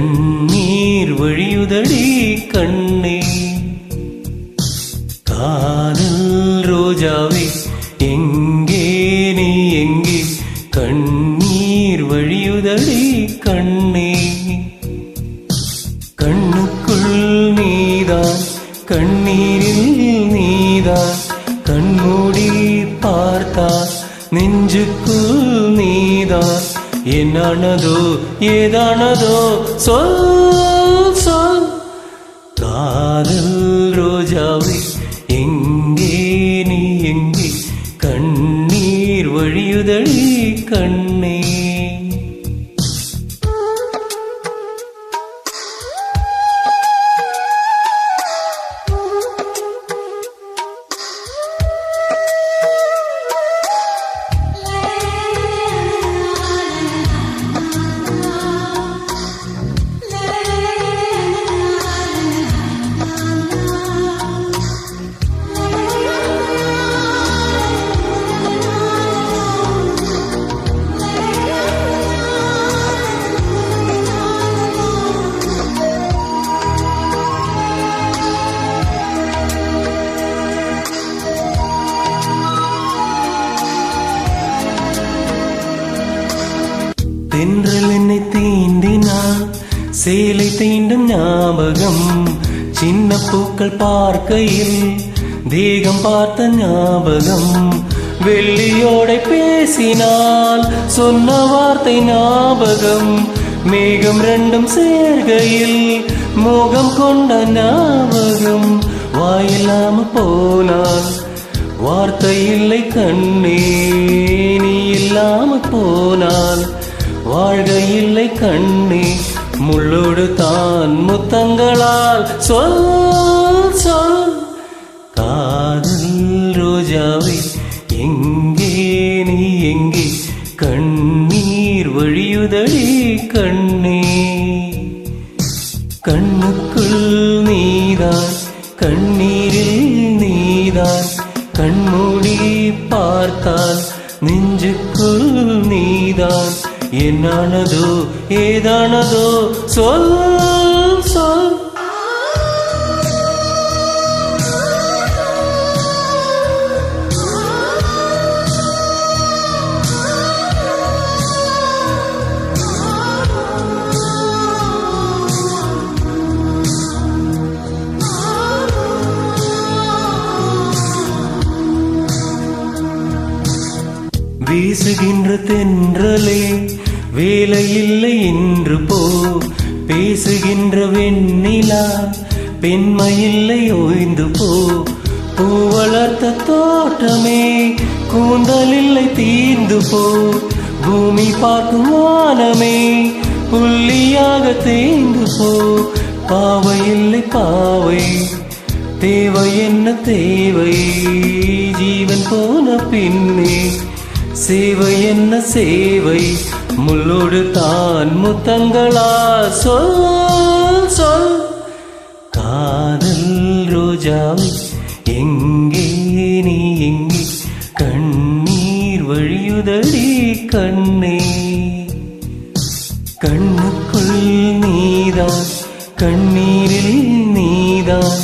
கண்ணீர் வழியுதடி கண்ணே. காதல் ரோஜாவே எங்கே நீ எங்கே, கண்ணீர் வழியுதடி கண்ணே. கண்ணுக்குள் நீதான் கண்ணீரில் நீதான், கண்மூடி பார்த்தா நெஞ்சுக்குள் நீதான். என்னானதோ ஏதானதோ சொல் சொல். காதல் ரோஜாவே எங்கே நீ எங்கே, கண்ணீர் வழியுதடி கண்ணே. தென்றல் என்னை தீண்டினான், சேலை தீண்டும் ஞாபகம். சின்ன பூக்கள் பார்க்கையில் தேகம் பார்த்த ஞாபகம். வெள்ளியோடை பேசினால் சொன்ன வார்த்தை ஞாபகம். மேகம் ரெண்டும் சேர்கையில் மோகம் கொண்ட ஞாபகம். வாயில்லாம போனால் வார்த்தை இல்லை கண்ணே, நீ இல்லாம போனால் வாழ்க இல்லை கண்ணே. முள்ளோடு தான் முத்தங்களால் சொல் சொல். காதல் ரோஜாவே எங்கே நீ எங்கே, கண்ணீர் வழியுதடி கண்ணே. கண்ணுக்குள் நீதான் கண்ணீரில் நீதான், கண்மூடி பார்த்தால் நெஞ்சுக்குள் நீதான். என்னானதோ ஏதானதோ சொல் சொல். வீசுகின்ற தென்றலே வேலையில்லை என்று போ. பேசுகின்ற வெண்ணிலா பெண்மையில்லை ஓய்ந்து போ. பூ வளர்த்த தோட்டமே கூந்தலில்லை தீர்ந்து போ. பூமி பார்க்கும் வானமே புள்ளியாக தேய்ந்து போ. பாவை இல்லை பாவை, தேவை என்ன தேவை, ஜீவன் போன பின்னே சேவை என்ன சேவை. முள்ளோடு தான் முத்தங்களா சொல் சொல். காதல் ரோஜாவே எங்கே நீ எங்கே, கண்ணீர் வழியுதடி கண்ணே. கண்ணுக்குள் நீதான் கண்ணீரில் நீதான்,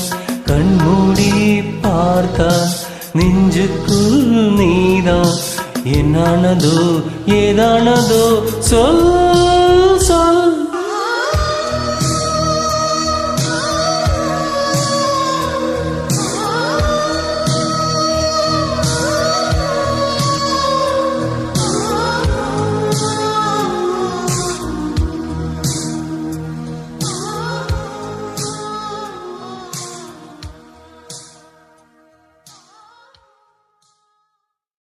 கண்மூடி பார்த்தா நெஞ்சுக்குள் நீதான். என்னானதோ ஏதானதோ சொல்